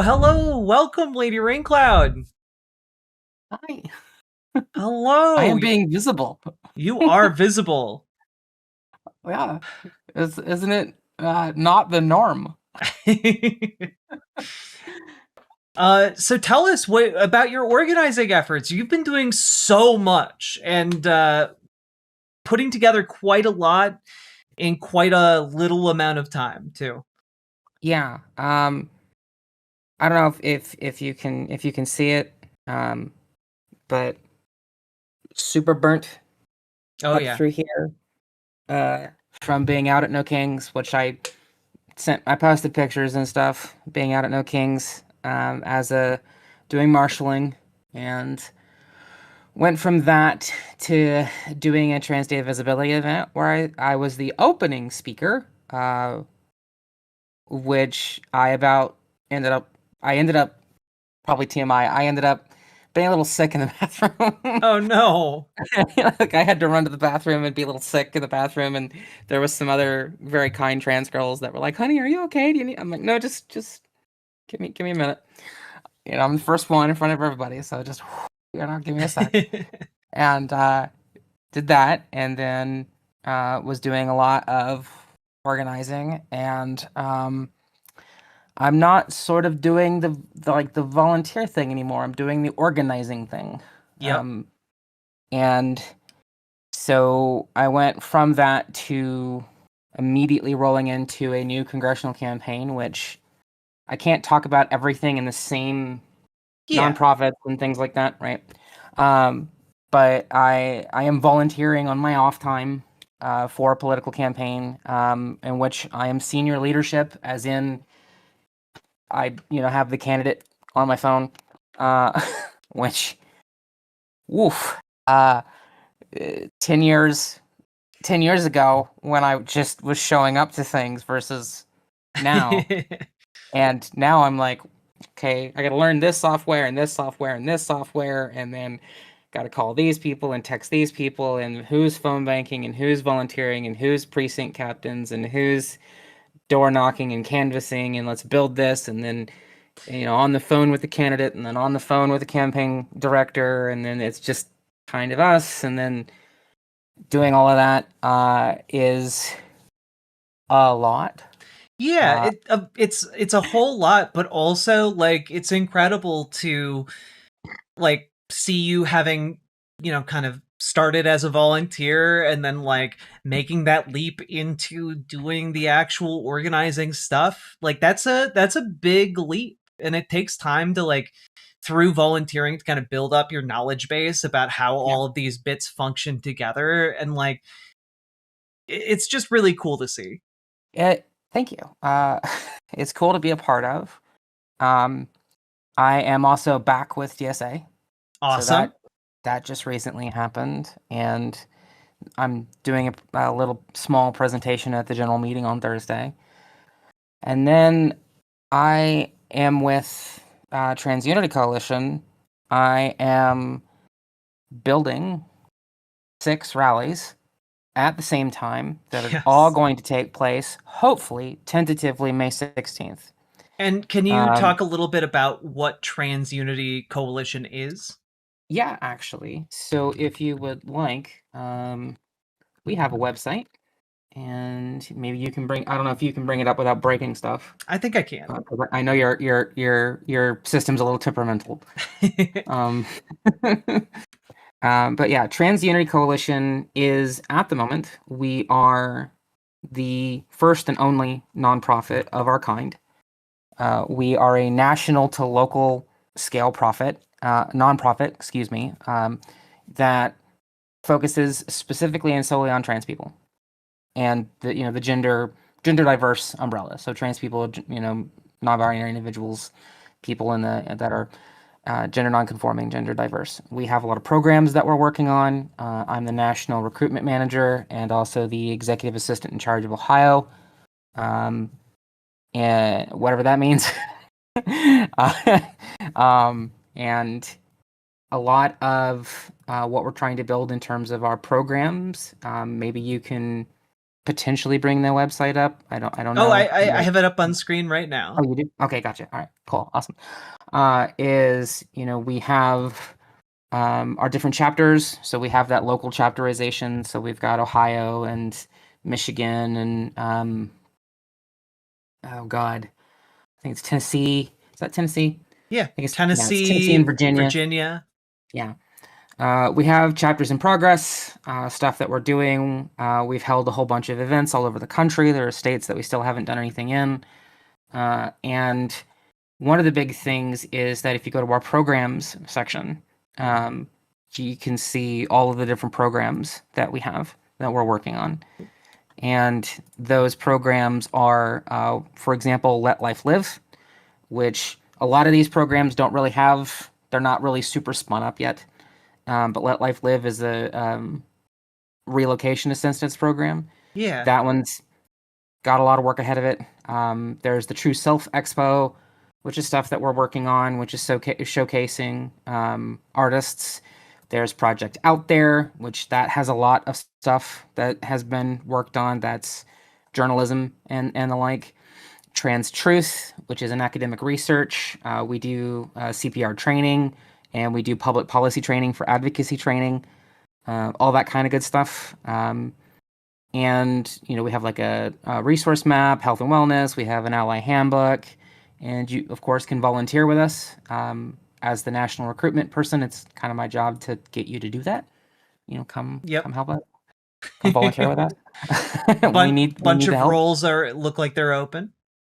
Hello, welcome, LadyRayneCloud. Hi. I Hello, am being visible. you are visible. Yeah. Isn't it not the norm? So tell us about your organizing efforts. You've been doing so much and putting together quite a lot in quite a little amount of time, too. Yeah. I don't know if you can see it. But super burnt Oh, up yeah. through here. Uh from being out at No Kings, which I posted pictures and stuff being out at No Kings as a doing marshalling, and went from that to doing a Trans Day Visibility event where I was the opening speaker, which ended up I ended up probably TMI. I ended up being a little sick in the bathroom. Oh, no. Like I had to run to the bathroom and be a little sick in the bathroom, and there was some other very kind trans girls that were like, "Honey, are you okay? Do you need?" I'm like, "No, just give me a minute." I'm the first one in front of everybody, so just give me a sec. And did that, and then was doing a lot of organizing, and I'm not sort of doing the volunteer thing anymore. I'm doing the organizing thing. Yep. And so I went from that to immediately rolling into a new congressional campaign, which I can't talk about everything in the same Yeah. nonprofits and things like that, right? Um, but I am volunteering on my off time for a political campaign, in which I am senior leadership, as in I have the candidate on my phone, uh, which woof. 10 years 10 years ago when I just was showing up to things versus now. And now I'm like, okay, I got to learn this software and this software and this software, and then got to call these people and text these people, and who's phone banking and who's volunteering and who's precinct captains and who's door knocking and canvassing, and let's build this, and then on the phone with the candidate, and then on the phone with the campaign director, and then it's just kind of us, and then doing all of that is a lot. Yeah, Uh, it's a whole lot, but also like it's incredible to like see you having, kind of started as a volunteer and then like making that leap into doing the actual organizing stuff. Like that's a big leap, and it takes time to like through volunteering to kind of build up your knowledge base about how yeah. all of these bits function together, and like it's just really cool to see. Thank you. It's cool to be a part of. Um, I am also back with DSA, so Awesome. that just recently happened, and I'm doing a little small presentation at the general meeting on Thursday. And then I am with TransUnity Coalition. I am building 6 rallies at the same time that are all Yes. going to take place, hopefully, tentatively May 16th. And can you Um, talk a little bit about what TransUnity Coalition is? yeah, actually. So if you would like, we have a website, and maybe you can bring. I don't know if you can bring it up without breaking stuff. I think I can. 'Cause I know your system's a little temperamental. Um, but yeah, TransUnity Coalition is, at the moment, we are the first and only nonprofit of our kind. We are a national to local scale nonprofit, excuse me, that focuses specifically and solely on trans people and the gender diverse umbrella. So trans people, non-binary individuals, people that are gender non-conforming, gender diverse. We have a lot of programs that we're working on. I'm the national recruitment manager and also the executive assistant in charge of Ohio, um, and whatever that means. uh, and a lot of what we're trying to build in terms of our programs. Maybe you can potentially bring the website up. I don't Oh, know. I have it up on screen right now. Oh, you do? Okay, gotcha. All right, cool, awesome. We have our different chapters. So we have that local chapterization. So we've got Ohio and Michigan and oh God, I think it's Tennessee. Is that Tennessee? Yeah, I think it's Tennessee Tennessee, and Virginia. Virginia. Yeah. We have chapters in progress, stuff that we're doing. We've held a whole bunch of events all over the country. There are states that we still haven't done anything in. And one of the big things is that if you go to our programs section, you can see all of the different programs that we have that we're working on. And those programs are, for example, Let Life Live, which a lot of these programs don't really have, they're not really super spun up yet. But Let Life Live is a relocation assistance program. Yeah. That one's got a lot of work ahead of it. There's the True Self Expo, which is stuff that we're working on, which is showcasing artists. There's Project Out There, which that has a lot of stuff that has been worked on. That's journalism and the like. Trans Truth, which is an academic research. We do CPR training, and we do public policy training for advocacy training, all that kind of good stuff. And, we have like a resource map, health and wellness. We have an ally handbook, and you, of course, can volunteer with us. As the national recruitment person, it's kind of my job to get you to do that. Come help us. Come volunteer with us. we need bunch of help. roles look like they're open.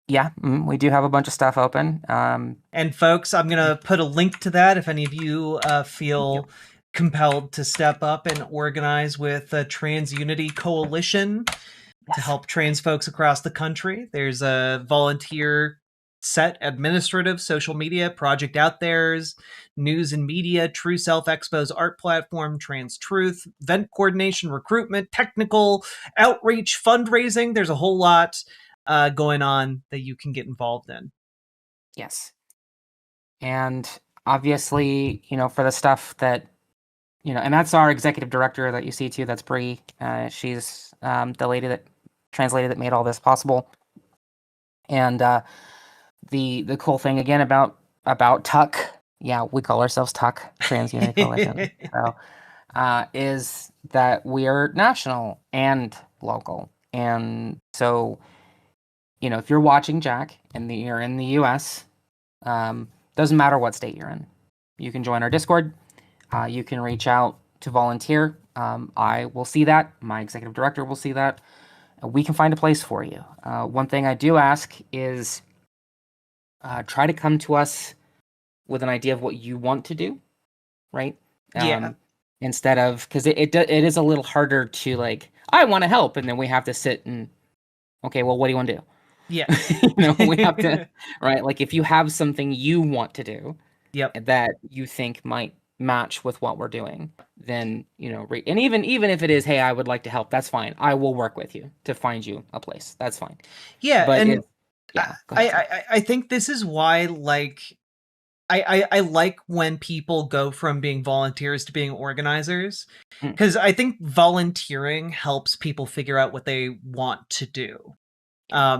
Yeah, we do have a bunch of stuff open. And folks, I'm going to put a link to that if any of you feel compelled to step up and organize with the TransUnity Coalition to help trans folks across the country. There's a volunteer set, administrative, social media, Project Out There's, news and media, True Self Expo's art platform, Trans Truth, event coordination, recruitment, technical, outreach, fundraising. There's a whole lot going on that you can get involved in. Yes. And obviously, for the stuff that, and that's our executive director that you see too, that's Bree. She's the lady that translated that made all this possible. And the cool thing again about TUC, yeah, we call ourselves TUC, TransUnity Coalition. So is that we are national and local. And so, if you're watching, Jack, and you're in the US, doesn't matter what state you're in. You can join our Discord. You can reach out to volunteer. I will see that. My executive director will see that. We can find a place for you. One thing I do ask is try to come to us with an idea of what you want to do, right? Yeah. Instead of, because it is a little harder to like, I want to help, and then we have to sit and, okay, well, what do you want to do? Yeah. We have to, right? Like if you have something you want to do that you think might match with what we're doing, then, and even if it is, hey, I would like to help, that's fine. I will work with you to find you a place. That's fine. Yeah. But and I think this is why, like, I like when people go from being volunteers to being organizers, because I think volunteering helps people figure out what they want to do.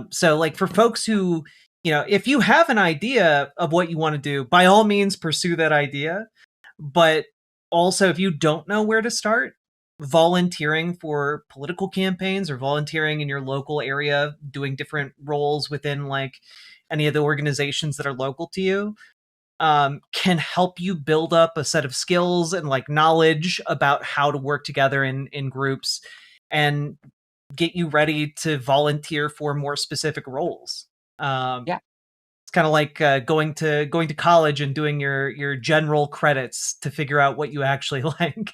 So like for folks who, if you have an idea of what you want to do, by all means pursue that idea. But also if you don't know where to start, volunteering for political campaigns or volunteering in your local area, doing different roles within like any of the organizations that are local to you, can help you build up a set of skills and like knowledge about how to work together in groups and get you ready to volunteer for more specific roles. It's kind of like going to college and doing your general credits to figure out what you actually like.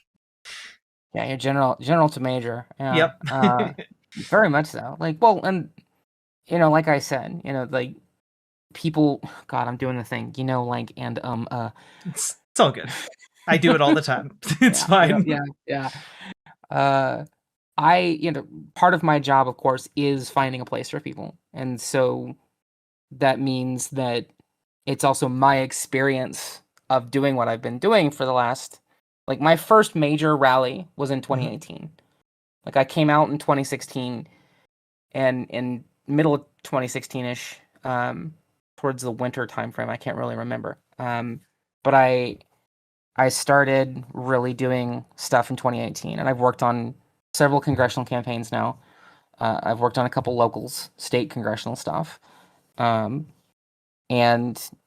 Yeah, your general to major. Yeah. Yep. Very much so. Like, well, and like I said, like people, God, I'm doing the thing, like, and it's all good. I do it all the time. It's fine. Yeah. Part of my job, of course, is finding a place for people. And so that means that it's also my experience of doing what I've been doing for the last, like my first major rally was in 2018. Like I came out in 2016 and in middle of 2016ish, towards the winter timeframe, I can't really remember. But I started really doing stuff in 2018, and I've worked on several congressional campaigns now. I've worked on a couple locals, state congressional stuff. And,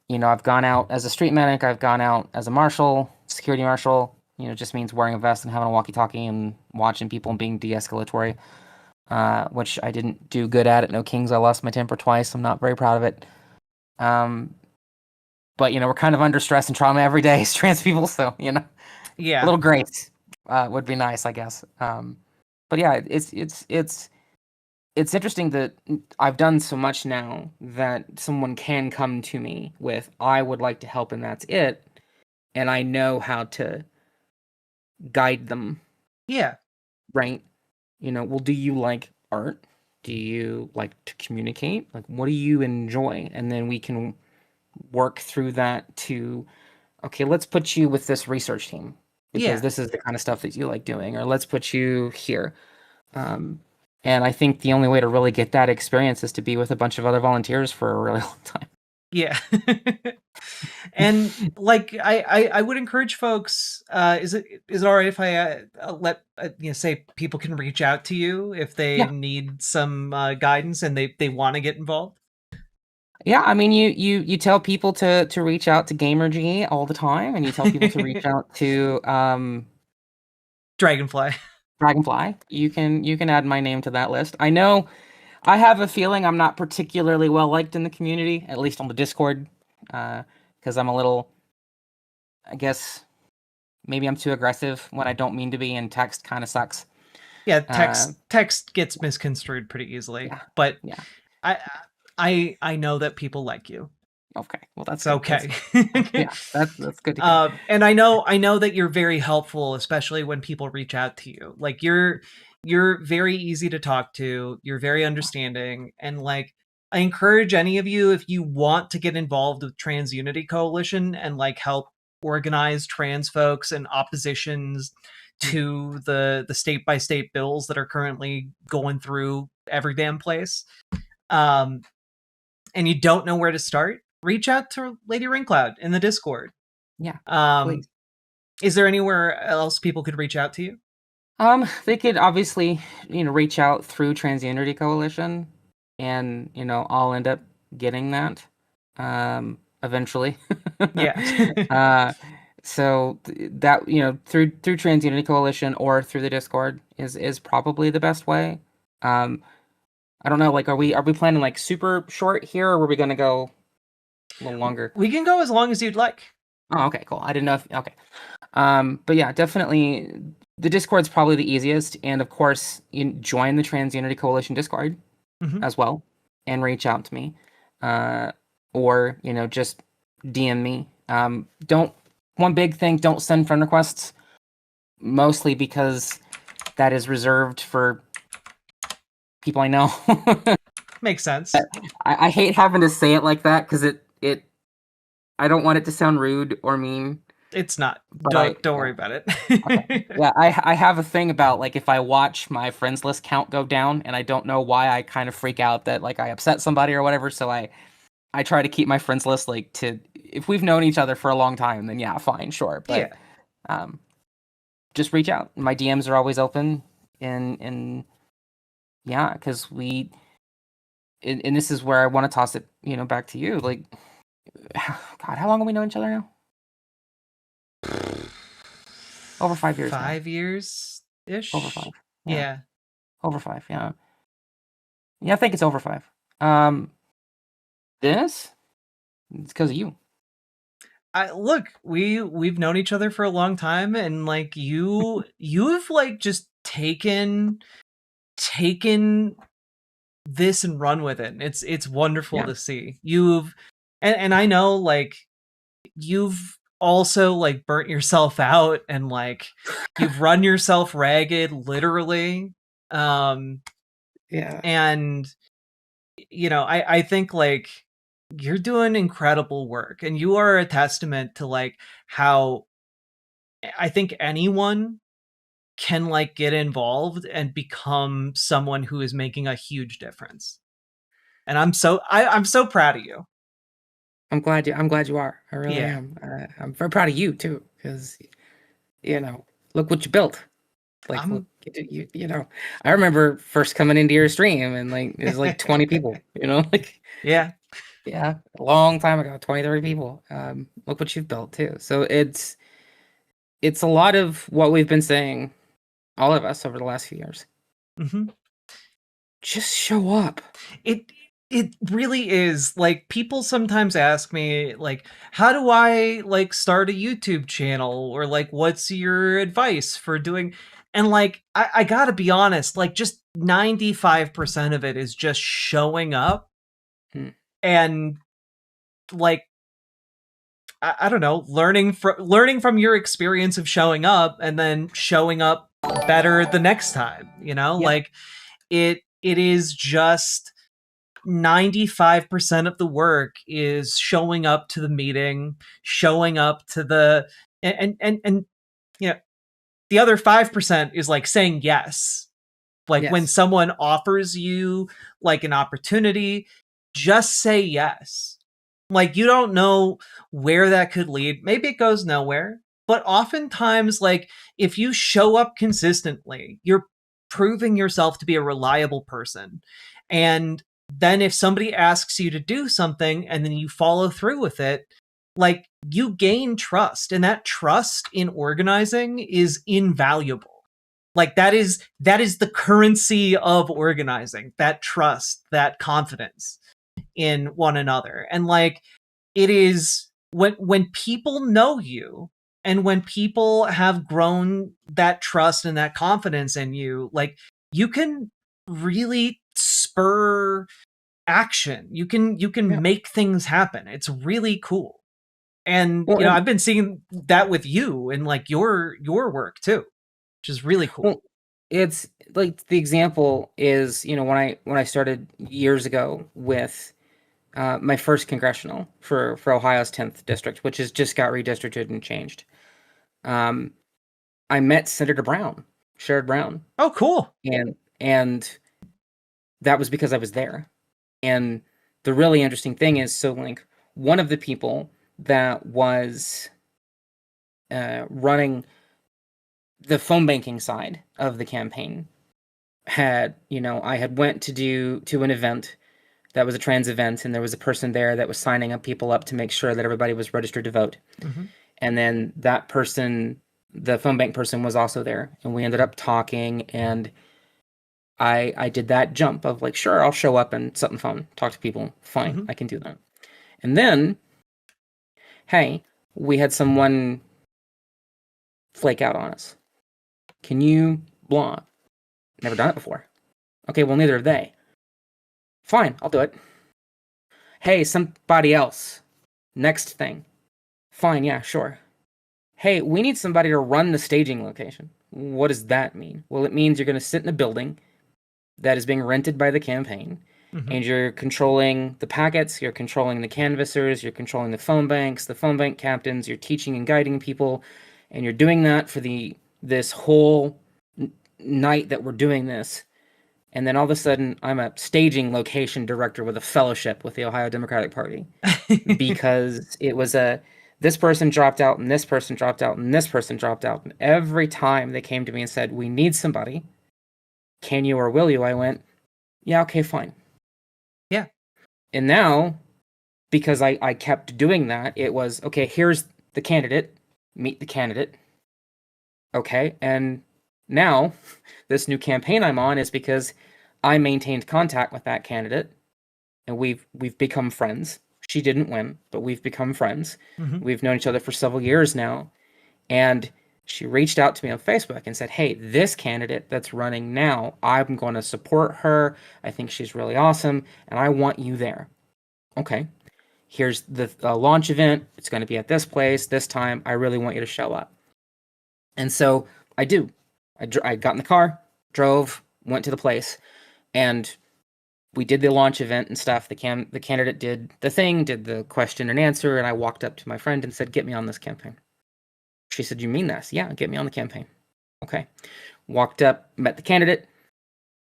I've gone out as a street medic, I've gone out as a marshal, security marshal, just means wearing a vest and having a walkie-talkie and watching people and being de-escalatory, which I didn't do good at No Kings. I lost my temper twice. I'm not very proud of it. But, we're kind of under stress and trauma every day as trans people, so, a little grace would be nice, I guess. But yeah, it's interesting that I've done so much now that someone can come to me with, I would like to help, and that's it. And I know how to guide them. Yeah. Right? Well, do you like art? Do you like to communicate? Like, what do you enjoy? And then we can work through that to, okay, let's put you with this research team because this is the kind of stuff that you like doing, or let's put you here. And I think the only way to really get that experience is to be with a bunch of other volunteers for a really long time. Yeah. And like, I would encourage folks, is it all right if I let say people can reach out to you if they need some guidance and they want to get involved? Yeah, I mean, you tell people to reach out to GamerG all the time, and you tell people to reach out to Dragonfly. You can add my name to that list. I know I have a feeling I'm not particularly well liked in the community, at least on the Discord, because I'm a little, I guess, maybe I'm too aggressive when I don't mean to be, and text kind of sucks. Yeah, text gets misconstrued pretty easily, but I know that people like you. Okay, well that's okay. That's good to hear. And I know that you're very helpful, especially when people reach out to you. Like you're very easy to talk to. You're very understanding, and like I encourage any of you, if you want to get involved with TransUnity Coalition and like help organize trans folks and oppositions to the state by state bills that are currently going through every damn place. And you don't know where to start, reach out to LadyRayneCloud in the Discord. Yeah. Please. Is there anywhere else people could reach out to you? They could obviously, reach out through TransUnity Coalition, and I'll end up getting that eventually. Yeah. So that through TransUnity Coalition or through the Discord is probably the best way. I don't know, like, are we planning like super short here, or are we gonna go a little longer? We can go as long as you'd like. Oh, okay, cool. I didn't know if okay. But yeah, definitely the Discord's probably the easiest, and of course, you join the TransUnity Coalition Discord as well, and reach out to me, or just DM me. One big thing: don't send friend requests, mostly because that is reserved for people I know. Makes sense. I hate having to say it like that because I don't want it to sound rude or mean. It's not. Don't worry about it. Okay. Yeah, I have a thing about, like, if I watch my friends list count go down and I don't know why, I kind of freak out that like I upset somebody or whatever. So I try to keep my friends list like to, if we've known each other for a long time, then yeah, fine, sure. But just reach out. My DMs are always open, and yeah, because and this is where I want to toss it, back to you. Like, God, how long have we known each other now? Over 5 years. 5 years ish. Over 5. Yeah. Over 5. Yeah. Yeah, I think it's over 5. It's because of you. Look, we've known each other for a long time, and like you've like just taken this and run with it. It's wonderful to see. And I know, like, you've also like burnt yourself out, and like you've run yourself ragged, literally. And I think like you're doing incredible work, and you are a testament to like how I think anyone can like get involved and become someone who is making a huge difference. And I'm so proud of you. I'm glad you are. I really Yeah. am. I'm very proud of you too, because look what you built. Like, look, I'm I remember first coming into your stream and like there's like 20 people, like yeah. yeah, a long time ago, 20, 30 people. Look what you've built too. So it's a lot of what we've been saying, all of us over the last few years. Mm-hmm. Just show up. It really is. Like, people sometimes ask me like, how do I like start a YouTube channel, or like what's your advice for doing, and like I gotta be honest, like just 95% of it is just showing up. Hmm. And like I don't know, learning from your experience of showing up, and then showing up better the next time, Yeah. like it is just 95% of the work is showing up to the meeting, showing up to the and the other 5% is like saying yes. Like, when Yes. someone offers you like an opportunity, just say yes. Like, you don't know where that could lead. Maybe it goes nowhere, but oftentimes, like, if you show up consistently, you're proving yourself to be a reliable person. And then if somebody asks you to do something and then you follow through with it, like, you gain trust, and that trust in organizing is invaluable. Like, that is the currency of organizing, that trust, that confidence in one another. And like, it is when people know you, and when people have grown that trust and that confidence in you, like, you can really spur action. You can Yeah. make things happen. It's really cool. And Well, I've been seeing that with you and like your work too, which is really cool. well, it's like the example is, when I started years ago with my first congressional for Ohio's 10th district, which has just got redistricted and changed. I met Senator Brown, Sherrod Brown, Oh, cool. and that was because I was there. And the really interesting thing is, so like one of the people that was running the phone banking side of the campaign had, I had went to an event that was a trans event, and there was a person there that was signing up people up to make sure that everybody was registered to vote. Mm-hmm. And then that person, the phone bank person, was also there, and we ended up talking, and I did that jump of like, sure, I'll show up and sit on the phone, talk to people, fine, Mm-hmm. I can do that. And then, hey, we had someone flake out on us. Can you blah? Never done it before. Okay, well, neither have they. Fine, I'll do it. Hey, somebody else. Next thing. Fine, yeah, sure. Hey, we need somebody to run the staging location. What does that mean? Well, it means you're going to sit in a building that is being rented by the campaign, Mm-hmm. and you're controlling the packets, you're controlling the canvassers, you're controlling the phone banks, the phone bank captains, you're teaching and guiding people, and you're doing that for this whole night that we're doing this. And then all of a sudden, I'm a staging location director with a fellowship with the Ohio Democratic Party because it was this person dropped out, and this person dropped out, and this person dropped out. And every time they came to me and said, we need somebody, can you or will you? I went, yeah, okay, fine. Yeah. And now, because I kept doing that, it was, okay, here's the candidate, meet the candidate. Okay, and now this new campaign I'm on is because I maintained contact with that candidate, and we've become friends. She didn't win, but we've become friends. Mm-hmm. We've known each other for several years now, and she reached out to me on Facebook and said, hey, this candidate that's running now, I'm going to support her. I think she's really awesome, and I want you there. Okay, here's the launch event. It's going to be at this place, this time. I really want you to show up. And so I do. I got in the car, drove, went to the place, and we did the launch event and stuff. The candidate did the thing, did the question and answer, and I walked up to my friend and said, get me on this campaign. She said, you mean this? Yeah, get me on the campaign. Okay. Walked up, met the candidate,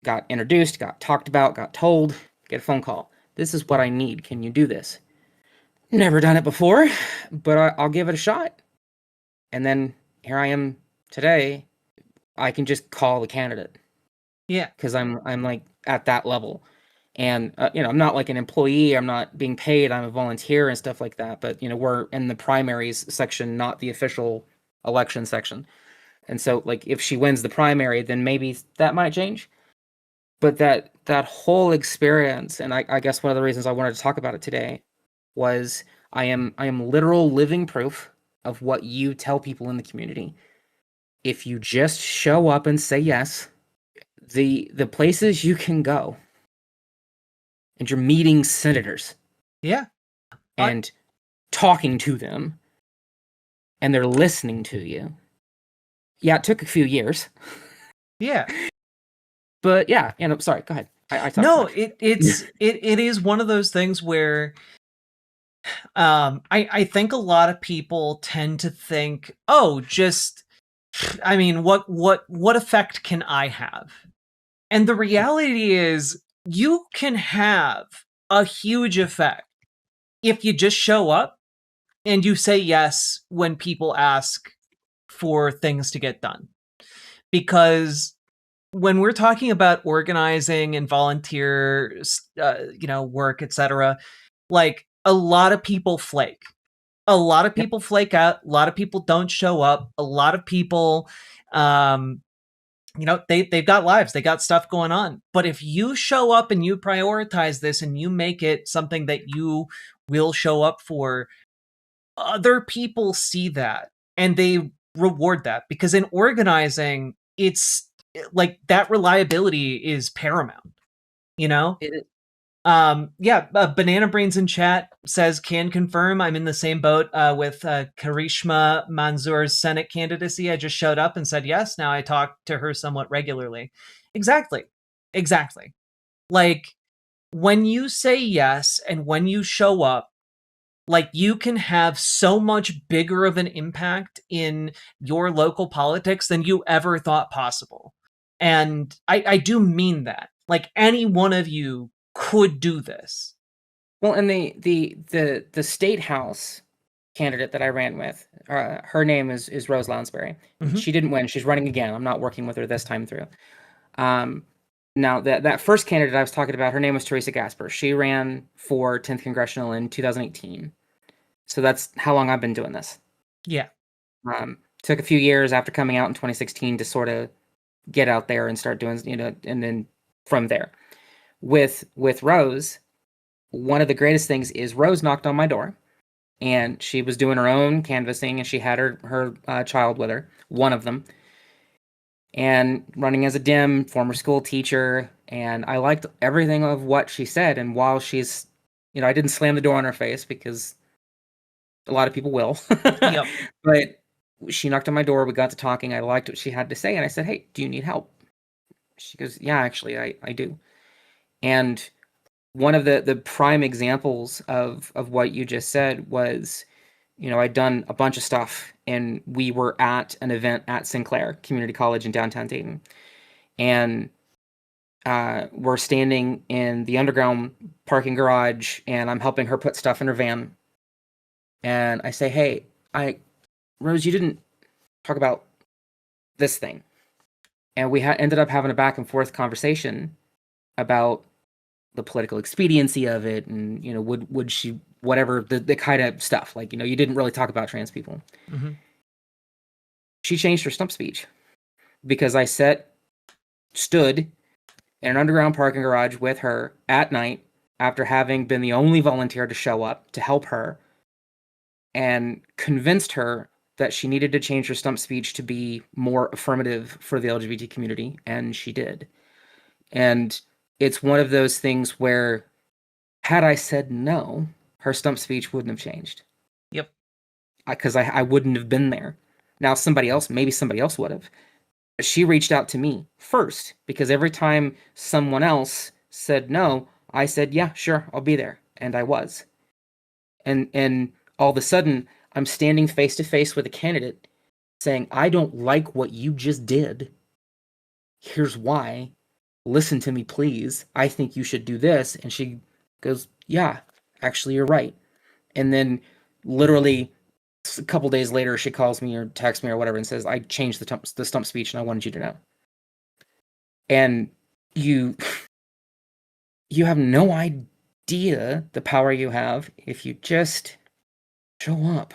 got introduced, got talked about, got told, get a phone call. This is what I need. Can you do this? Never done it before, but I'll give it a shot. And then here I am today. I can just call the candidate. Yeah. Because I'm like at that level. And, I'm not like an employee. I'm not being paid. I'm a volunteer and stuff like that. But, we're in the primaries section, not the official election section. And so, like, if she wins the primary, then maybe that might change. But that whole experience, and I guess one of the reasons I wanted to talk about it today was I am literal living proof of what you tell people in the community. If you just show up and say yes, the places you can go, and you're meeting senators, Yeah, and talking to them, and they're listening to you. Yeah, it took a few years. Yeah. But yeah, sorry, go ahead. No, it is one of those things where I think a lot of people tend to think, oh, just I mean, what effect can I have? And the reality is you can have a huge effect if you just show up and you say yes when people ask for things to get done. Because when we're talking about organizing and volunteer, work, etc., like a lot of people flake. A lot of people flake out. A lot of people don't show up. A lot of people, they've got lives. They got stuff going on. But if you show up and you prioritize this and you make it something that you will show up for, other people see that and they reward that, because in organizing, it's like that reliability is paramount, you know? Banana Brains in chat says, can confirm I'm in the same boat with Karishma Manzoor's Senate candidacy. I just showed up and said yes. Now I talk to her somewhat regularly. Exactly. Like, when you say yes and when you show up, like, you can have so much bigger of an impact in your local politics than you ever thought possible. And I do mean that. Like, any one of you could do this. Well, and the state house candidate that I ran with, her name is Rose Lounsbury. Mhm. She didn't win. She's running again. I'm not working with her this time through. Now that first candidate I was talking about, her name was Teresa Gasper. She ran for 10th congressional in 2018. So that's how long I've been doing this. Yeah. Took a few years after coming out in 2016 to sort of get out there and start doing, and then from there. With Rose, one of the greatest things is Rose knocked on my door, and she was doing her own canvassing, and she had her child with her, one of them, and running as a Dem, former school teacher, and I liked everything of what she said. And while she's, I didn't slam the door on her face because a lot of people will. Yep. But she knocked on my door. We got to talking. I liked what she had to say, and I said, "Hey, do you need help?" She goes, "Yeah, actually, I do." And one of the prime examples of what you just said was, I'd done a bunch of stuff, and we were at an event at Sinclair Community College in downtown Dayton, and we're standing in the underground parking garage, and I'm helping her put stuff in her van. And I say, "Hey, Rose, you didn't talk about this thing." And we ended up having a back and forth conversation about the political expediency of it, and would she, whatever, the kind of stuff, like, you didn't really talk about trans people. Mm-hmm. She changed her stump speech because I stood in an underground parking garage with her at night after having been the only volunteer to show up to help her, and convinced her that she needed to change her stump speech to be more affirmative for the LGBT community, and she did. And it's one of those things where, had I said no, her stump speech wouldn't have changed. Yep. Because I wouldn't have been there. Now, maybe somebody else would have. She reached out to me first, because every time someone else said no, I said, "Yeah, sure, I'll be there." And I was. And all of a sudden, I'm standing face to face with a candidate saying, "I don't like what you just did, here's why. Listen to me, please. I think you should do this. And she goes, yeah, actually, you're right. And then literally a couple days later, she calls me or texts me or whatever and says, I changed the stump speech and I wanted you to know. And you have no idea the power you have if you just show up.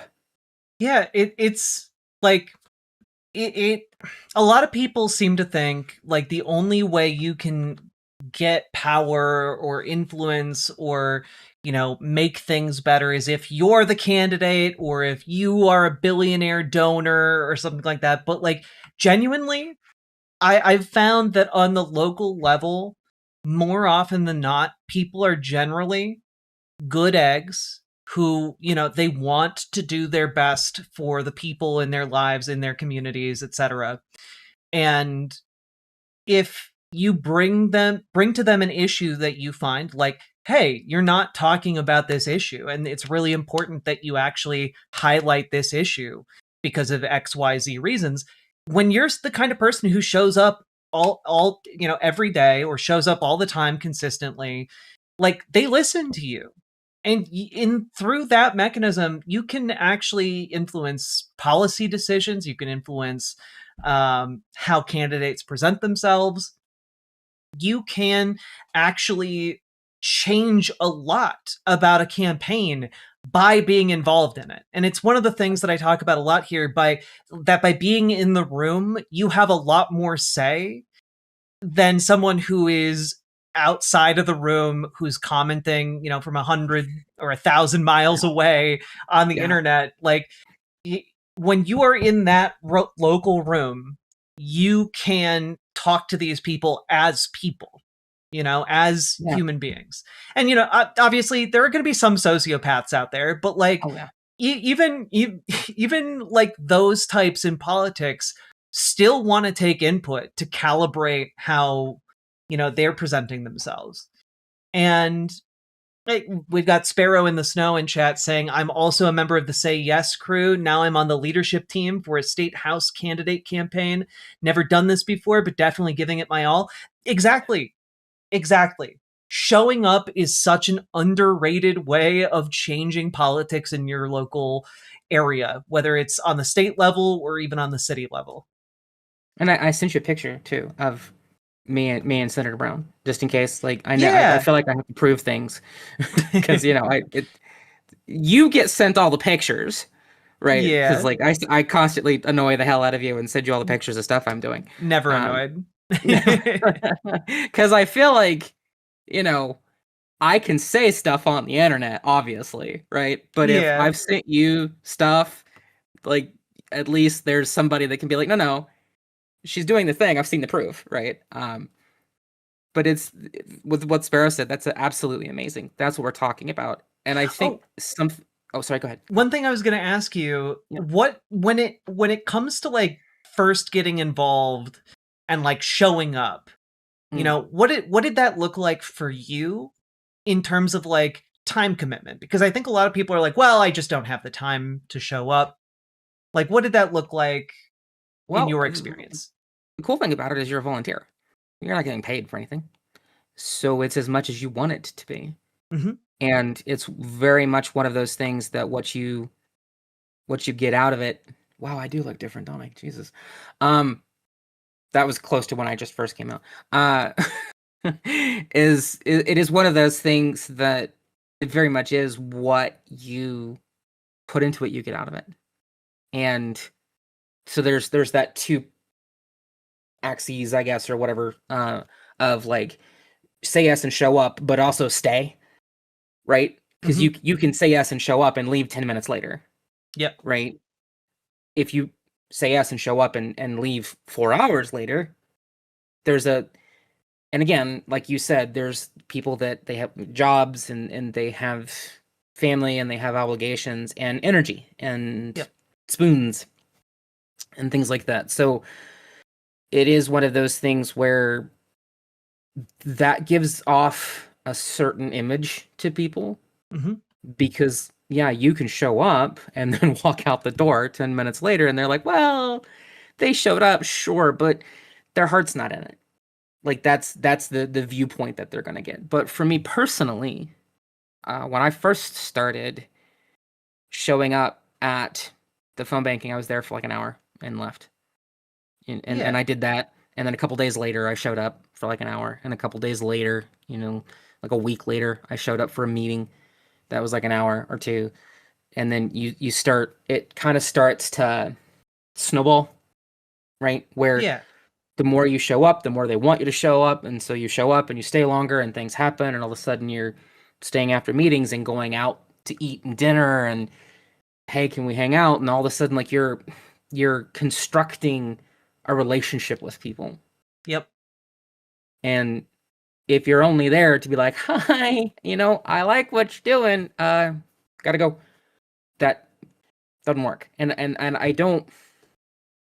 Yeah, it's like it a lot of people seem to think like the only way you can get power or influence or, you know, make things better is if you're the candidate or if you are a billionaire donor or something like that. But like genuinely, I've found that on the local level, more often than not, people are generally good eggs who, you know, they want to do their best for the people in their lives, in their communities, etc. And if you bring to them an issue that you find like, hey, you're not talking about this issue and it's really important that you actually highlight this issue because of XYZ reasons. When you're the kind of person who shows up all you know every day or shows up all the time consistently, like they listen to you. And in through that mechanism, you can actually influence policy decisions. You can influence how candidates present themselves. You can actually change a lot about a campaign by being involved in it. And it's one of the things that I talk about a lot here, by being in the room, you have a lot more say than someone who is outside of the room, who's commenting, you know, from 100 or 1,000 miles away on the internet. Like when you are in that local room, you can talk to these people, you know, as human beings. And, you know, obviously there are going to be some sociopaths out there, but like even like those types in politics still want to take input to calibrate how, you know, they're presenting themselves. And we've got Sparrow in the Snow in chat saying, I'm also a member of the Say Yes crew. Now I'm on the leadership team for a state house candidate campaign. Never done this before, but definitely giving it my all. Exactly. Showing up is such an underrated way of changing politics in your local area, whether it's on the state level or even on the city level. And I sent you a picture too of me and Senator Brown, just in case. Like I know I feel like I have to prove things because you know you get sent all the pictures, right? Yeah. Because like I constantly annoy the hell out of you and send you all the pictures of stuff I'm doing. Never annoyed. Because I feel like, you know, I can say stuff on the internet, obviously, right? But if I've sent you stuff, like at least there's somebody that can be like, no, she's doing the thing. I've seen the proof, right? But it's with what Sparrow said. That's absolutely amazing. That's what we're talking about. And I think Oh, sorry. Go ahead. One thing I was going to ask you: what when it comes to like first getting involved and like showing up, you know, what did that look like for you in terms of like time commitment? Because I think a lot of people are like, well, I just don't have the time to show up. Like, what did that look like in your experience? The cool thing about it is you're a volunteer. You're not getting paid for anything. So it's as much as you want it to be. Mm-hmm. And it's very much one of those things that what you get out of it. Wow, I do look different, don't I? Jesus. That was close to when I just first came out. It is one of those things that it very much is what you put into it, you get out of it. And so there's that two axes, I guess, or whatever, of like say yes and show up, but also stay, right? Because you can say yes and show up and leave 10 minutes later. Yep. Right. If you say yes and show up and leave 4 hours later, and again, like you said, there's people that they have jobs and they have family and they have obligations and energy and spoons and things like that. So it is one of those things where that gives off a certain image to people because you can show up and then walk out the door 10 minutes later and they're like, well, they showed up, sure, but their heart's not in it. Like that's the viewpoint that they're gonna get. But for me personally, when I first started showing up at the phone banking, I was there for like an hour and left. And I did that. And then a couple days later, I showed up for like an hour. And a couple days later, like a week later, I showed up for a meeting that was like an hour or two. And then it kind of starts to snowball, right? Where Yeah. the more you show up, the more they want you to show up. And so you show up and you stay longer and things happen. And all of a sudden you're staying after meetings and going out to eat and dinner and, hey, can we hang out? And all of a sudden, like you're constructing a relationship with people. Yep. And if you're only there to be like, hi, I like what you're doing, gotta go, that doesn't work. And I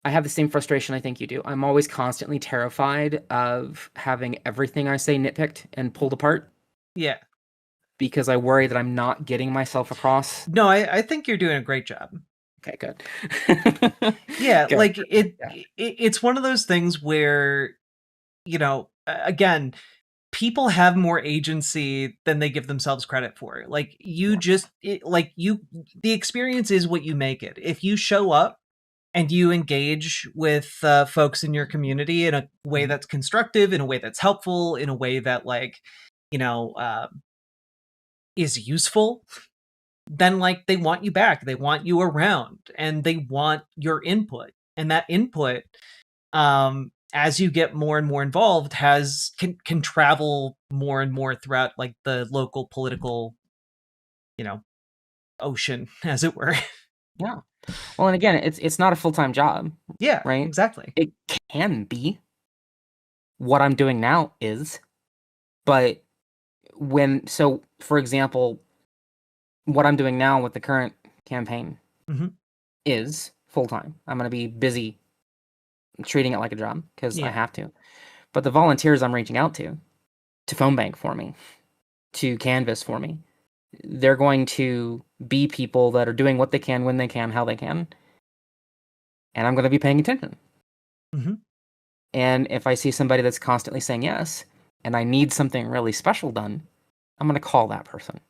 have the same frustration I think you do. I'm always constantly terrified of having everything I say nitpicked and pulled apart. Yeah. Because I worry that I'm not getting myself across. No, I think you're doing a great job. Okay, good. Yeah, Good. like it's one of those things where, again, people have more agency than they give themselves credit for. Like the experience is what you make it. If you show up and you engage with folks in your community in a way that's constructive, in a way that's helpful, in a way that is useful, then they want you back, they want you around, and they want your input. And that input, as you get more and more involved, can travel more and more throughout the local political ocean, as it were. Yeah. Well, and again, it's not a full-time job. Yeah, right? Exactly. It can be. What I'm doing now is, but for example, what I'm doing now with the current campaign is full-time. I'm going to be busy treating it like a job because I have to. But the volunteers I'm reaching out to phone bank for me, to canvas for me, they're going to be people that are doing what they can, when they can, how they can. And I'm going to be paying attention. And if I see somebody that's constantly saying yes, and I need something really special done, I'm going to call that person.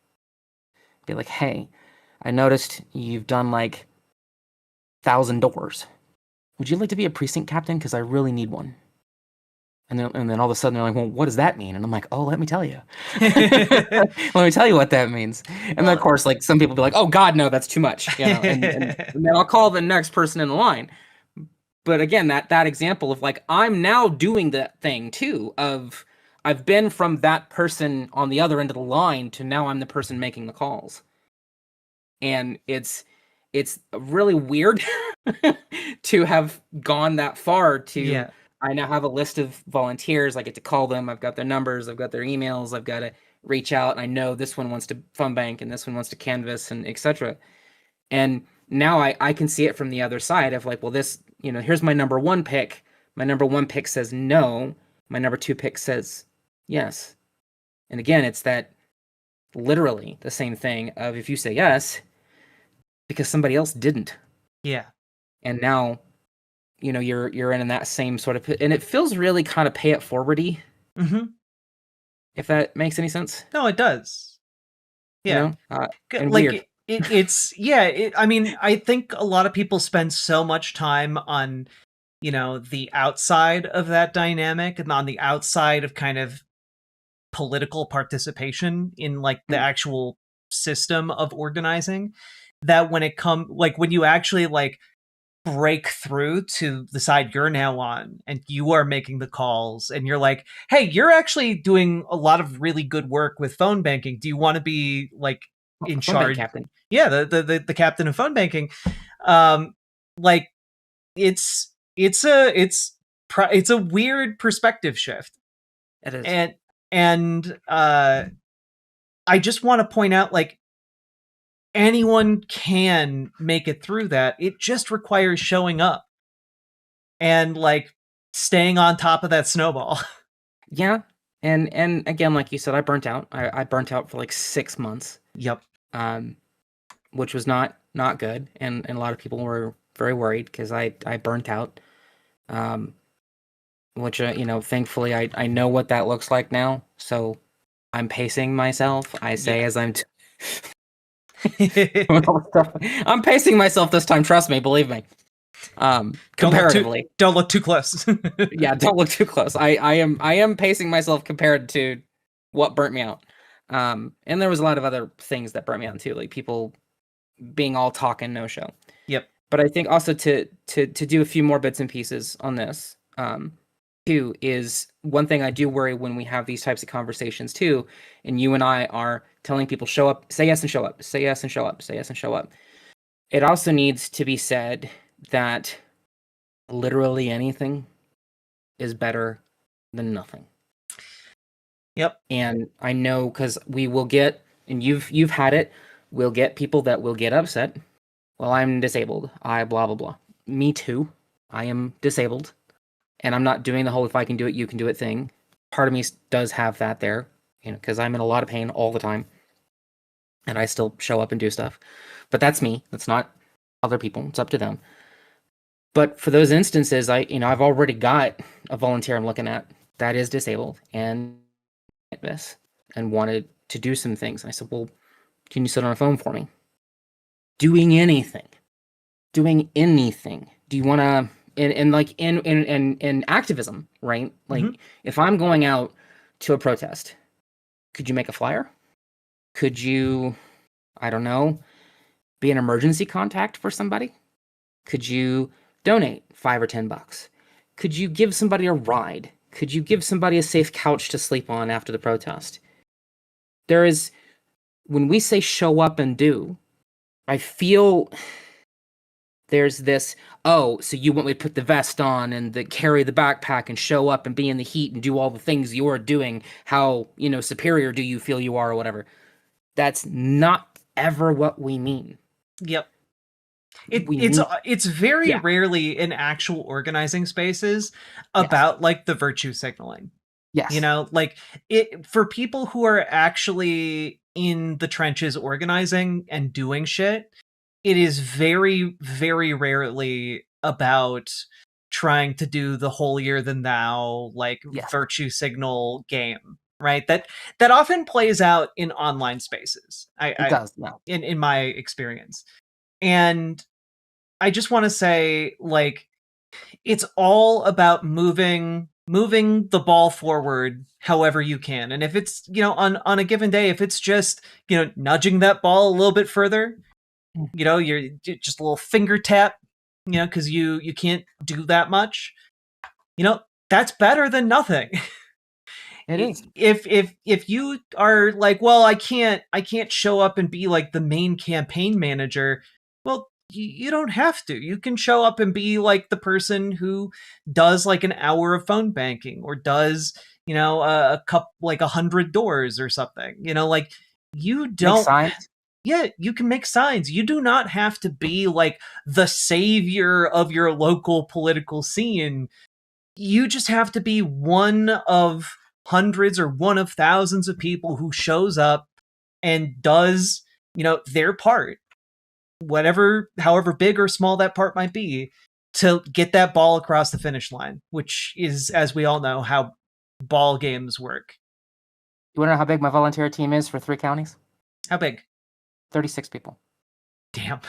Be like, hey, I noticed you've done 1,000 doors. Would you like to be a precinct captain? Because I really need one. And then all of a sudden they're like, well, what does that mean? And I'm like, oh, let me tell you. Let me tell you what that means. And then, of course, some people be like, oh, God, no, that's too much. And then I'll call the next person in the line. But again, that example of I'm now doing that thing too, of I've been from that person on the other end of the line to now I'm the person making the calls. And it's really weird to have gone that far to, I now have a list of volunteers. I get to call them. I've got their numbers. I've got their emails. I've got to reach out. And I know this one wants to phone bank and this one wants to canvas and etc. And now I can see it from the other side of well, this, here's my number one pick. My number one pick says no. My number two pick says yes. And again, it's that literally the same thing of if you say yes, because somebody else didn't. Yeah. And now, you're in that same sort of, and it feels really kind of pay it forwardy. If that makes any sense. No, it does. Yeah. And weird. I mean, I think a lot of people spend so much time on, the outside of that dynamic and on the outside of kind of political participation in the actual system of organizing, that when it comes, when you actually break through to the side you're now on and you are making the calls and you're like, hey, you're actually doing a lot of really good work with phone banking. Do you want to be in charge? Captain. Yeah, the captain of phone banking. It's a weird perspective shift. It is. And I just want to point out anyone can make it through that. It just requires showing up and staying on top of that snowball. Yeah. And again, like you said, I burnt out. I burnt out for 6 months. Yep. Which was not good. And a lot of people were very worried because I burnt out. which thankfully I know what that looks like now. So I'm pacing myself. I say as I'm I'm pacing myself this time. Trust me, believe me. Comparatively, don't look too close. yeah, don't look too close. I am pacing myself compared to what burnt me out. And there was a lot of other things that burnt me out too, like people being all talk and no show. Yep. But I think also to do a few more bits and pieces on this, too, is one thing I do worry when we have these types of conversations too, and you and I are telling people show up, say yes and show up, say yes and show up, say yes and show up. It also needs to be said that literally anything is better than nothing. Yep. And I know because we will get, and you've had it, we'll get people that will get upset. Well, I'm disabled. I blah blah blah. Me too. I am disabled, and I'm not doing the whole "if I can do it, you can do it" thing. Part of me does have that there, because I'm in a lot of pain all the time, and I still show up and do stuff. But that's me. That's not other people. It's up to them. But for those instances, I've already got a volunteer I'm looking at that is disabled and this and wanted to do some things. And I said, well, can you sit on a phone for me? Doing anything. Do you want to, and like in activism, right? Like if I'm going out to a protest, could you make a flyer? Could you, I don't know, be an emergency contact for somebody? Could you donate $5 or $10? Could you give somebody a ride? Could you give somebody a safe couch to sleep on after the protest? When we say show up and do, I feel there's this, oh, so you want me to put the vest on and carry the backpack and show up and be in the heat and do all the things you're doing. How, superior do you feel you are or whatever? That's not ever what we mean. Yep. It's very rarely in actual organizing spaces about like the virtue signaling. Yes. Like for people who are actually in the trenches organizing and doing shit, it is very, very rarely about trying to do the holier than thou, like virtue signal game, right? That often plays out in online spaces. It does, yeah. In my experience. And I just want to say, like, it's all about moving the ball forward however you can. And if it's, on a given day, if it's just, nudging that ball a little bit further, you're just a little finger tap, because you can't do that much, that's better than nothing. It is. If you are like, well, I can't show up and be like the main campaign manager, well, you don't have to. You can show up and be like the person who does like an hour of phone banking or does, a cup, like 100 doors or something, like you don't. Make signs. Yeah, you can make signs. You do not have to be like the savior of your local political scene. You just have to be one of hundreds or one of thousands of people who shows up and does, their part, however big or small that part might be, to get that ball across the finish line, which is, as we all know, how ball games work. You want to know how big my volunteer team is for 3 counties? How big? 36 people. Damn.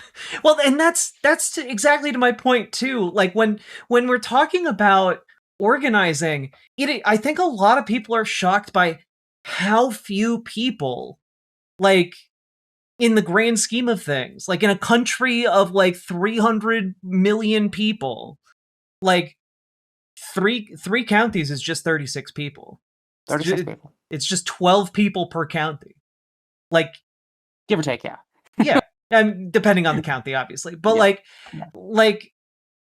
Well, and that's exactly to my point too. Like when we're talking about organizing, I think a lot of people are shocked by how few people, like, in the grand scheme of things, like in a country of like 300 million people, like three counties is just 36 people. 36 people. It's just 12 people per county. Like, give or take, yeah. Yeah. Depending on the county, obviously. But like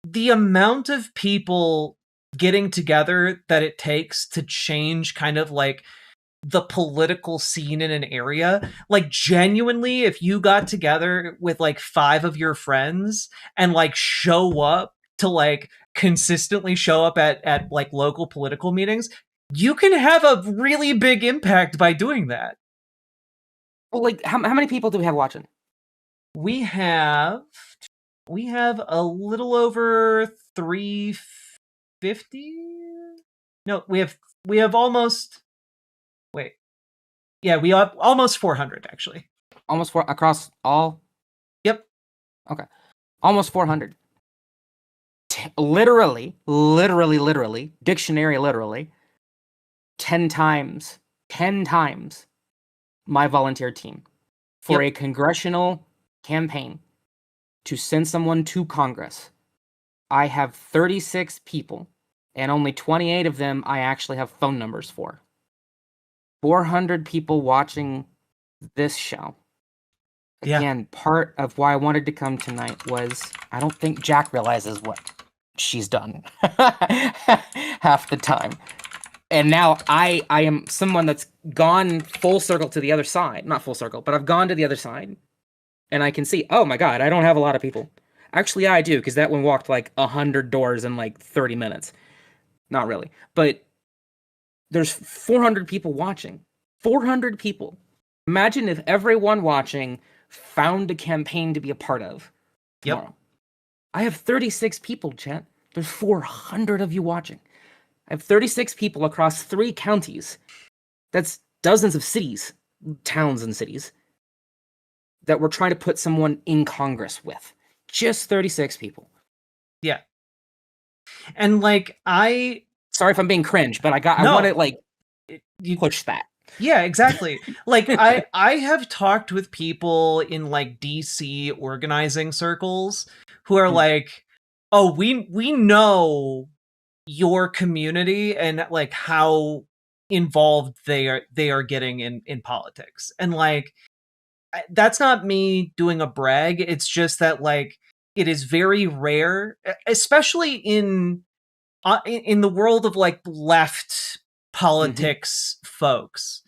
the amount of people getting together that it takes to change kind of like the political scene in an area, like genuinely, if you got together with like 5 of your friends and like show up to like consistently show up at like local political meetings, you can have a really big impact by doing that. Well, like how many people do we have watching? We have a little over 350. No, we have almost wait. Yeah, we have almost 400 actually. Almost four across all. Yep. Okay, almost 400. Literally, dictionary literally, 10 times, 10 times my volunteer team for Yep. a congressional campaign to send someone to Congress. I have 36 people, and only 28 of them I actually have phone numbers for. 400 people watching this show. Yeah. Again, part of why I wanted to come tonight was I don't think Jack realizes what she's done half the time. And now I am someone that's gone full circle to the other side. Not full circle, but I've gone to the other side. And I can see, oh my god, I don't have a lot of people. Actually, yeah, I do, because that one walked like 100 doors in like 30 minutes. Not really. But there's 400 people watching. 400 people. Imagine if everyone watching found a campaign to be a part of tomorrow. Yep. I have 36 people, chat. There's 400 of you watching. I have 36 people across 3 counties. That's dozens of cities, towns and cities, that we're trying to put someone in Congress with. Just 36 people. Yeah. And like Sorry if I'm being cringe, but I want to like you push that. Yeah, exactly. Like I have talked with people in like DC organizing circles who are like, "Oh, we know your community and like how involved they are getting in politics." And like that's not me doing a brag, it's just that like it is very rare, especially in the world of like left politics folks,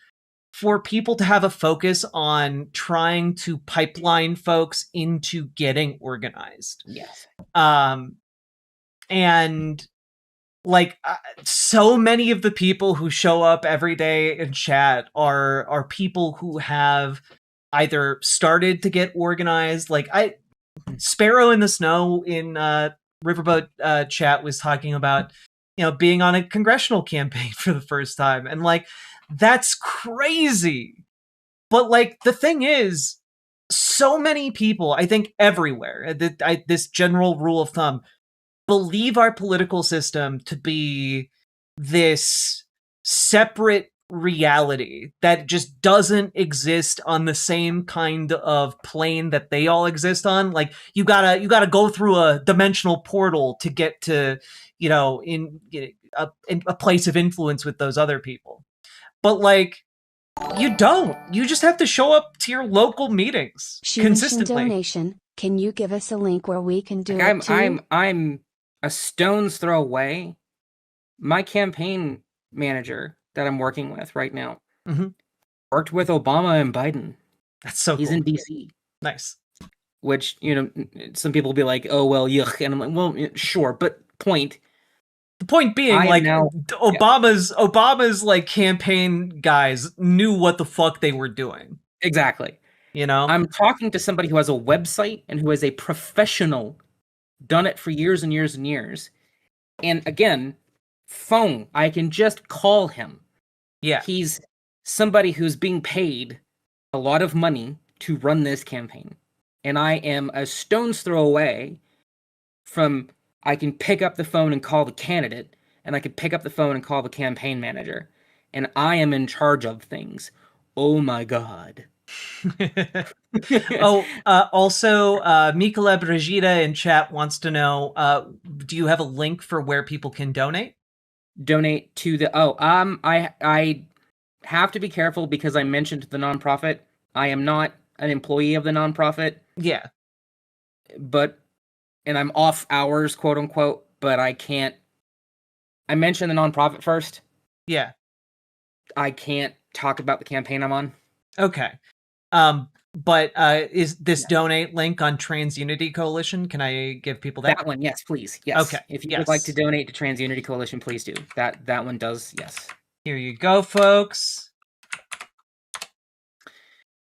for people to have a focus on trying to pipeline folks into getting organized. Yes. And like so many of the people who show up every day in chat are people who have either started to get organized. Like Sparrow in the Snow in Riverboat chat was talking about, you know, being on a congressional campaign for the first time, and like that's crazy. But like the thing is, so many people, I think everywhere, this general rule of thumb, believe our political system to be this separate reality that just doesn't exist on the same kind of plane that they all exist on. Like you gotta go through a dimensional portal to get to, you know, in a place of influence with those other people. But like you don't. You just have to show up to your local meetings She mentioned consistently. donation. Can you give us a link where we can do Like it too? I'm a stone's throw away. My campaign manager that I'm working with right now worked with Obama and Biden. That's so He's cool. in DC. Nice. Which, you know, some people will be like, oh, well, yuck. And I'm like, well, sure. But point. The point being, I am like, now- Obama's like campaign guys knew what the fuck they were doing. Exactly. You know? I'm talking to somebody who has a website and who is a professional, done it for years and years and years. And again, phone. I can just call him. Yeah. He's somebody who's being paid a lot of money to run this campaign. And I am a stone's throw away from I can pick up the phone and call the candidate, and I can pick up the phone and call the campaign manager. And I am in charge of things. Oh my god. Also, Mikola Brigida in chat wants to know, do you have a link for where people can donate? Donate to the I have to be careful because I mentioned the nonprofit. I am not an employee of the nonprofit. Yeah. And I'm off hours, quote unquote, but I can't. I mentioned the nonprofit first. Yeah. I can't talk about the campaign I'm on. Okay. But is this donate link on TransUnity Coalition? Can I give people that? That one, yes, please. Yes. Okay. If you would like to donate to TransUnity Coalition, please do. That one does, yes. Here you go, folks.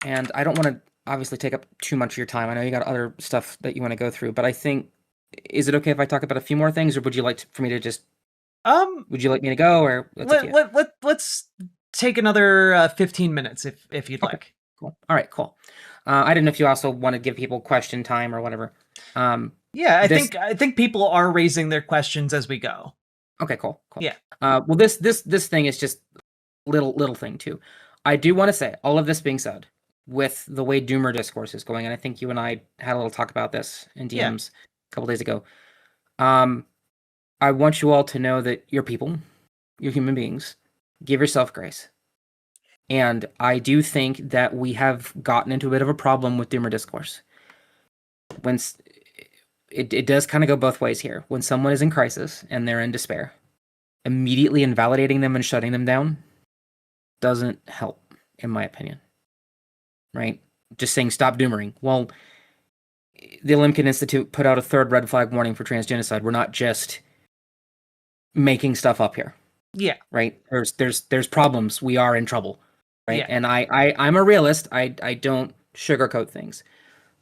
And I don't want to obviously take up too much of your time. I know you got other stuff that you want to go through, but I think, is it okay if I talk about a few more things, or would you like for me to just Would you like me to go, or let's take another 15 minutes if you'd like. Cool. All right, cool. I didn't know if you also want to give people question time or whatever. Yeah, I think people are raising their questions as we go. Okay, cool. Yeah. Well, this thing is just little thing too. I do want to say, all of this being said, with the way Doomer discourse is going, and I think you and I had a little talk about this in DMs a couple days ago. I want you all to know that you're people, you're human beings. Give yourself grace. And I do think that we have gotten into a bit of a problem with Doomer discourse. When it does kind of go both ways here. When someone is in crisis and they're in despair, immediately invalidating them and shutting them down doesn't help, in my opinion. Right? Just saying stop doomering. Well, the Olympian Institute put out a third red flag warning for transgenocide. We're not just making stuff up here. Yeah. Right? There's problems. We are in trouble. Right? Yeah. And I'm a realist. I don't sugarcoat things.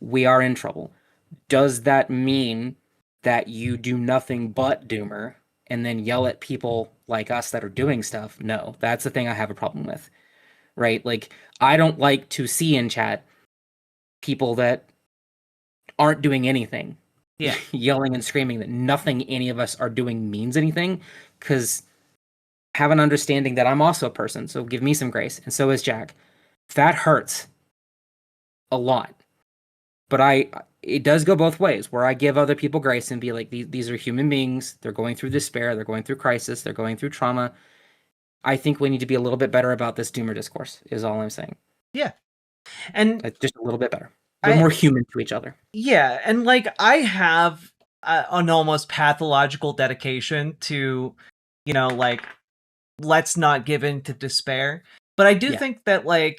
We are in trouble. Does that mean that you do nothing but doomer and then yell at people like us that are doing stuff? No, that's the thing I have a problem with. Right? Like, I don't like to see in chat people that aren't doing anything. Yeah. Yelling and screaming that nothing any of us are doing means anything, because have an understanding that I'm also a person, so give me some grace, and so is Jack. That hurts a lot. But it does go both ways, where I give other people grace and be like, these are human beings. They're going through despair. They're going through crisis. They're going through trauma. I think we need to be a little bit better about this doomer discourse, is all I'm saying. Yeah. And just a little bit better. A little more human to each other. Yeah. And like, I have an almost pathological dedication to, like, let's not give in to despair. But I do think that, like,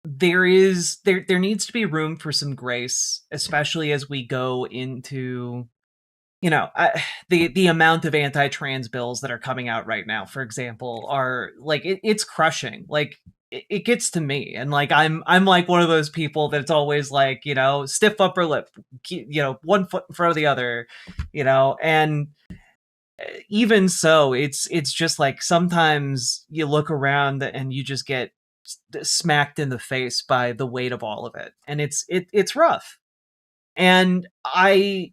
there needs to be room for some grace, especially as we go into, the amount of anti-trans bills that are coming out right now, for example, are like, it's crushing. Like, it gets to me, and like, I'm like one of those people that's always like, stiff upper lip, one foot in front of the other, and even so, it's just like, sometimes you look around and you just get smacked in the face by the weight of all of it, and it's rough. And I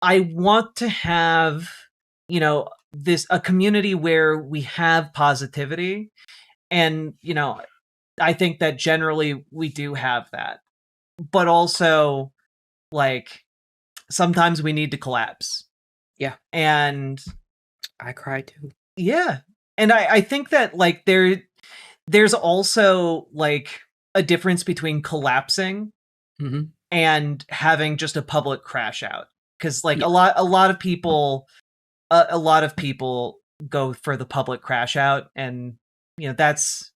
want to have, a community where we have positivity, and I think that generally we do have that, but also, like, sometimes we need to collapse. Yeah. And I cry too. Yeah. And I think that, like, there's also, like, a difference between collapsing and having just a public crash out. Because, like, a lot of people go for the public crash out, and that's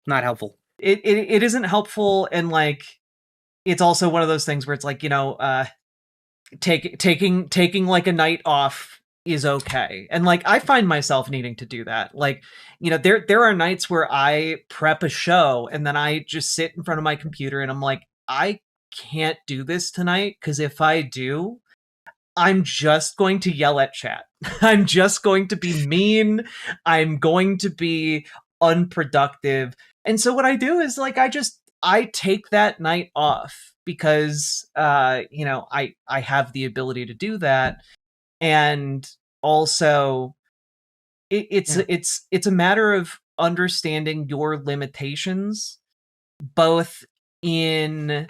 not helpful. It isn't helpful, and like, it's also one of those things where it's like, taking like a night off is okay. And like, I find myself needing to do that. Like, there are nights where I prep a show and then I just sit in front of my computer and I'm like, I can't do this tonight, because if I do, I'm just going to yell at chat. I'm just going to be mean. I'm going to be unproductive. And so what I do is, like, I take that night off, because I have the ability to do that. And also, it's a matter of understanding your limitations, both in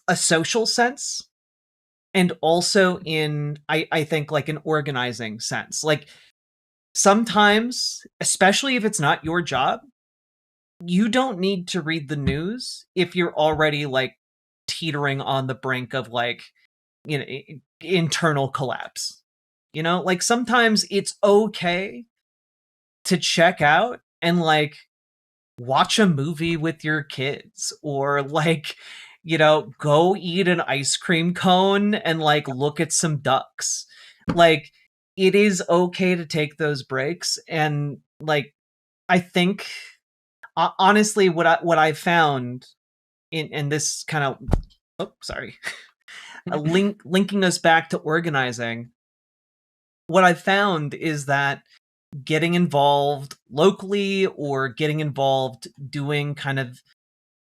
a social sense and also in, I think, like, an organizing sense. Like, sometimes, especially if it's not your job, you don't need to read the news if you're already, like, teetering on the brink of, like, internal collapse. Like, sometimes it's okay to check out and, like, watch a movie with your kids, or, like, go eat an ice cream cone and, like, look at some ducks. Like, it is okay to take those breaks. And, like, I think, honestly, what I found in this kind of, linking us back to organizing, what I've found is that getting involved locally or getting involved doing kind of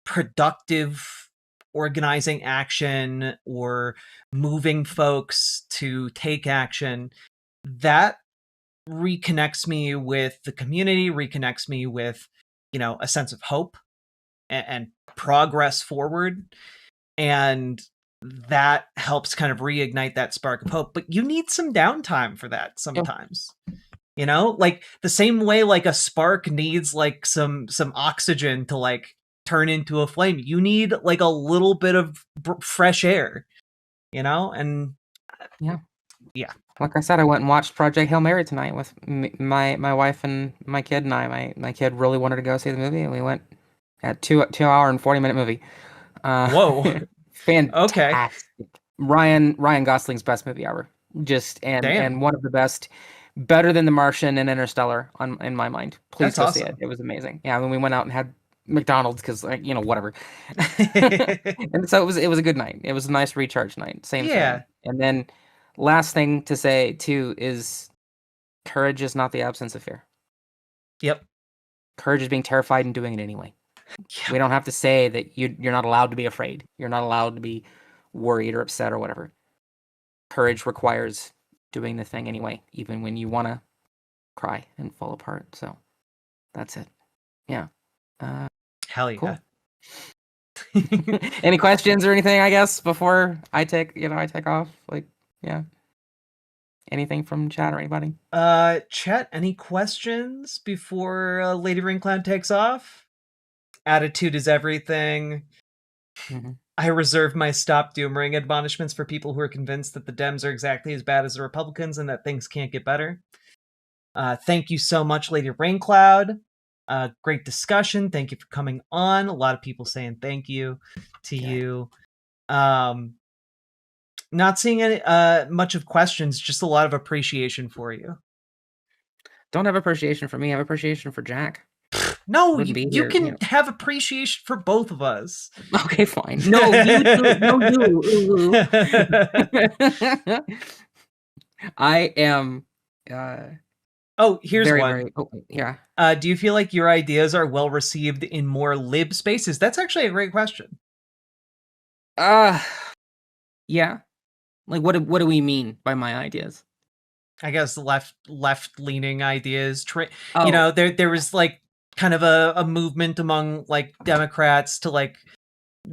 productive organizing action or moving folks to take action, that reconnects me with the community, reconnects me with, a sense of hope and progress forward. And that helps kind of reignite that spark of hope. But you need some downtime for that sometimes. Like the same way like a spark needs like some oxygen to like turn into a flame. You need like a little bit of fresh air, and yeah. Like I said, I went and watched Project Hail Mary tonight with my wife and my kid and I. My kid really wanted to go see the movie, and we went at 2 hour and 40-minute movie. Whoa. Fantastic. Okay. Ryan Gosling's best movie ever. And one of the best, better than The Martian and Interstellar in my mind. Please go see it. It was amazing. Yeah, when we went out and had McDonald's because whatever. And so it was a good night. It was a nice recharge night. Same thing. And then last thing to say too is courage is not the absence of fear. Yep. Courage is being terrified and doing it anyway. Yep. We don't have to say that you're not allowed to be afraid. You're not allowed to be worried or upset or whatever. Courage requires doing the thing anyway, even when you want to cry and fall apart. So that's it. Yeah. Hell yeah. Cool. Any questions or anything, I guess, before I take off? Like, yeah. Anything from chat or anybody? Chat, any questions before LadyRayneCloud takes off? Attitude is everything. Mm-hmm. I reserve my stop doomring admonishments for people who are convinced that the Dems are exactly as bad as the Republicans and that things can't get better. Thank you so much, LadyRayneCloud. Great discussion. Thank you for coming on. A lot of people saying thank you to you. Not seeing any much of questions, just a lot of appreciation for you. Don't have appreciation for me. I have appreciation for Jack. No, you can have appreciation for both of us. Okay, fine. No, you do. No, you. I am. Here's one. Yeah. Do you feel like your ideas are well received in more lib spaces? That's actually a great question. Yeah. Like, what do we mean by my ideas? I guess left leaning ideas. There was like kind of a movement among like Democrats to like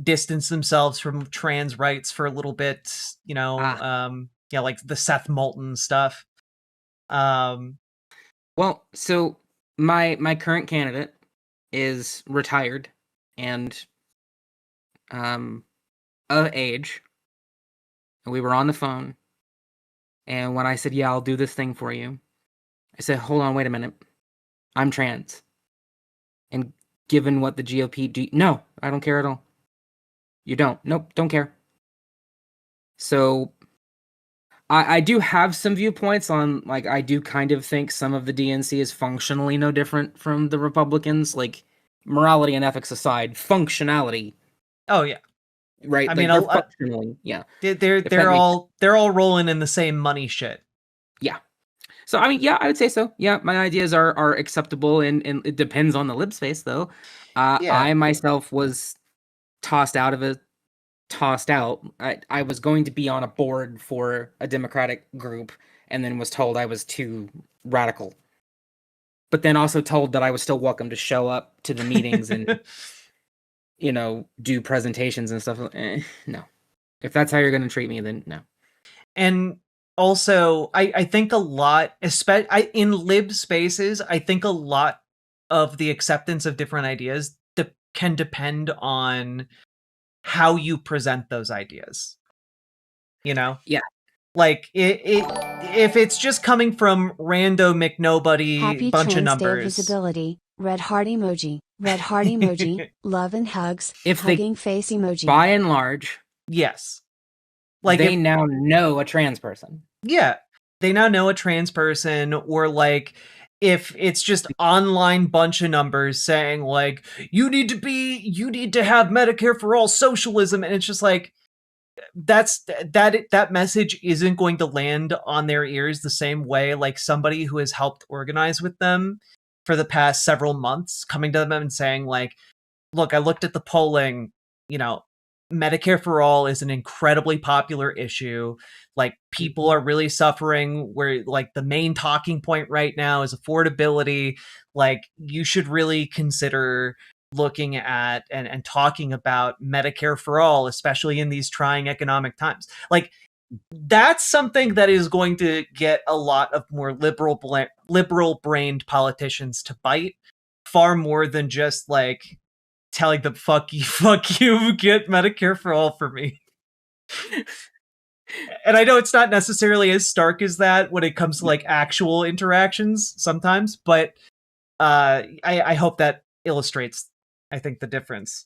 distance themselves from trans rights for a little bit. Like the Seth Moulton stuff. Well, so my current candidate is retired and of age. And we were on the phone. And when I said, yeah, I'll do this thing for you, I said, hold on, wait a minute. I'm trans. And given what the GOP do, no, I don't care at all. You don't. Nope, don't care. So I do have some viewpoints on, like, I do kind of think some of the DNC is functionally no different from the Republicans, like morality and ethics aside, functionality. Oh yeah. Right. I mean, they're functionally, yeah. They're all rolling in the same money shit. Yeah. So I mean, yeah, I would say so. Yeah, my ideas are acceptable, and it depends on the lib space, though. I myself was tossed out. I was going to be on a board for a Democratic group, and then was told I was too radical. But then also told that I was still welcome to show up to the meetings and do presentations and stuff. No. If that's how you're going to treat me, then no. And also, I think a lot, especially in lib spaces, I think a lot of the acceptance of different ideas can depend on how you present those ideas. Yeah. Like if it's just coming from rando McNobody, Happy bunch Trans of numbers. Day visibility. Red heart emoji. Red heart emoji. Love and hugs. Hugging face emoji. By and large, yes. Like they now know a trans person. Yeah. They now know a trans person, or like if it's just online bunch of numbers saying like you need to have Medicare for all socialism, and it's just like that message isn't going to land on their ears the same way like somebody who has helped organize with them for the past several months coming to them and saying like, look, I looked at the polling, Medicare for all is an incredibly popular issue. Like, people are really suffering, where like the main talking point right now is affordability. Like, you should really consider looking at and talking about Medicare for all, especially in these trying economic times. Like, that's something that is going to get a lot of more liberal brained politicians to bite, far more than just like telling them fuck you, get Medicare for all for me. And I know it's not necessarily as stark as that when it comes to like actual interactions sometimes, but I hope that illustrates, I think, the difference.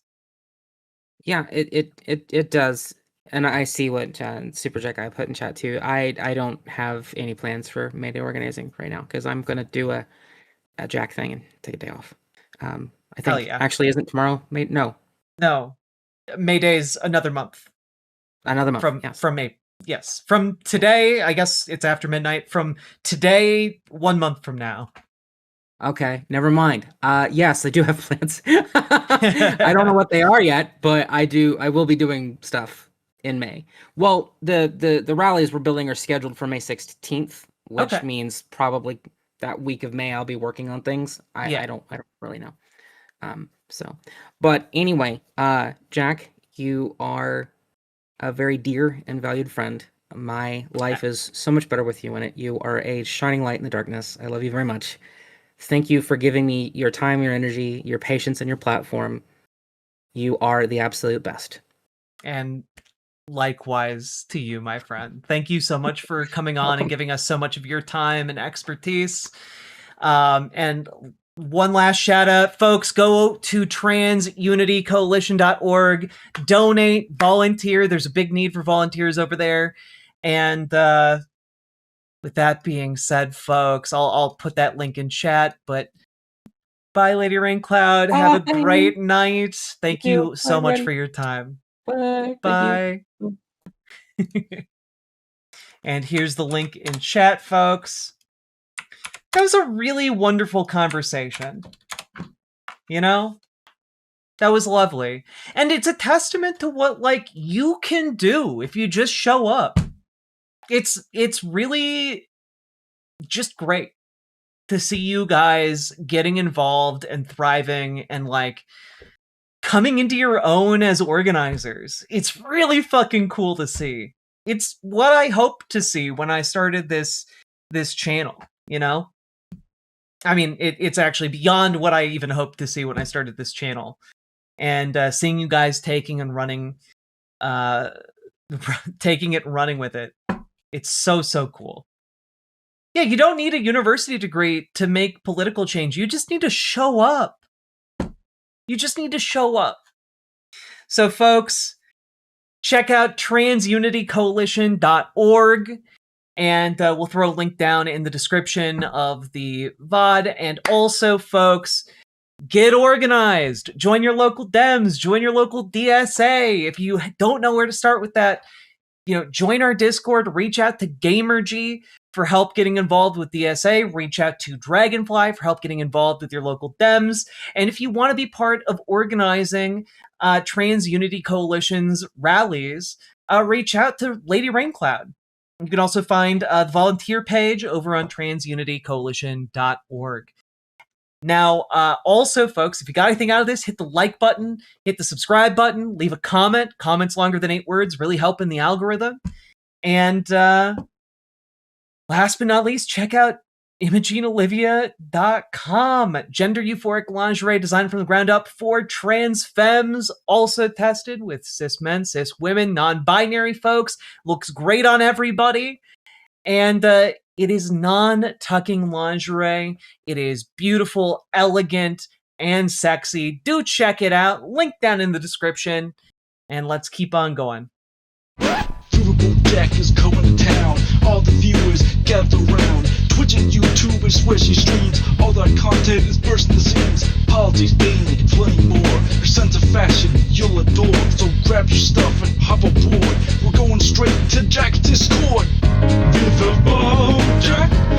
Yeah, it does. And I see what Super Jack I put in chat too. I don't have any plans for May Day organizing right now because I'm gonna do a Jack thing and take a day off. I think actually isn't tomorrow May? No, May Day's another month. Another month from May. Yes, from today. I guess it's after midnight. From today, 1 month from now. Okay, never mind. Yes, I do have plans. I don't know what they are yet, but I will be doing stuff in May. Well, the rallies we're building are scheduled for May 16th, which means probably that week of May I'll be working on things. I don't really know. But anyway, Jack, you are a very dear and valued friend. My life is so much better with you in it. You are a shining light in the darkness. I love you very much. Thank you for giving me your time, your energy, your patience, and your platform. You are the absolute best. And likewise to you, my friend. Thank you so much for coming on and giving us so much of your time and expertise. And one last shout out, folks, go to TransUnityCoalition.org, donate, volunteer. There's a big need for volunteers over there. And with that being said, folks, I'll put that link in chat, but bye, LadyRayneCloud. Have a great night. Thank you so much for your time. Bye. And here's the link in chat, folks. That was a really wonderful conversation. That was lovely. And it's a testament to what, like, you can do if you just show up. It's really just great to see you guys getting involved and thriving and, like, coming into your own as organizers. It's really fucking cool to see. It's what I hoped to see when I started this channel, I mean, it's actually beyond what I even hoped to see when I started this channel. And seeing you guys taking it and running with it. It's so, so cool. Yeah, you don't need a university degree to make political change. You just need to show up. So, folks, check out TransUnityCoalition.org. And we'll throw a link down in the description of the VOD. And also, folks, get organized. Join your local Dems. Join your local DSA. If you don't know where to start with that, join our Discord. Reach out to Gamergy for help getting involved with DSA. Reach out to Dragonfly for help getting involved with your local Dems. And if you want to be part of organizing TransUnity Coalition's rallies, reach out to LadyRayneCloud. You can also find the volunteer page over on TransUnityCoalition.org. Now, also, folks, if you got anything out of this, hit the like button, hit the subscribe button, leave a comment. Comments longer than 8 words really help in the algorithm. And last but not least, check out ImogeneOlivia.com. Gender euphoric lingerie designed from the ground up for trans femmes, also tested with cis men, cis women, non-binary folks. Looks great on everybody. And it is non-tucking lingerie. It is beautiful, elegant, and sexy. Do check it out. Link down in the description. And let's keep on going. Riverboat Jack is coming to town. All the viewers gather round. Twitch and YouTube and swishy streams. All that content is bursting the scenes. Politics, being, flame more. Her sense of fashion you'll adore. So grab your stuff and hop aboard. We're going straight to Jack's Discord. Riverboat Jack.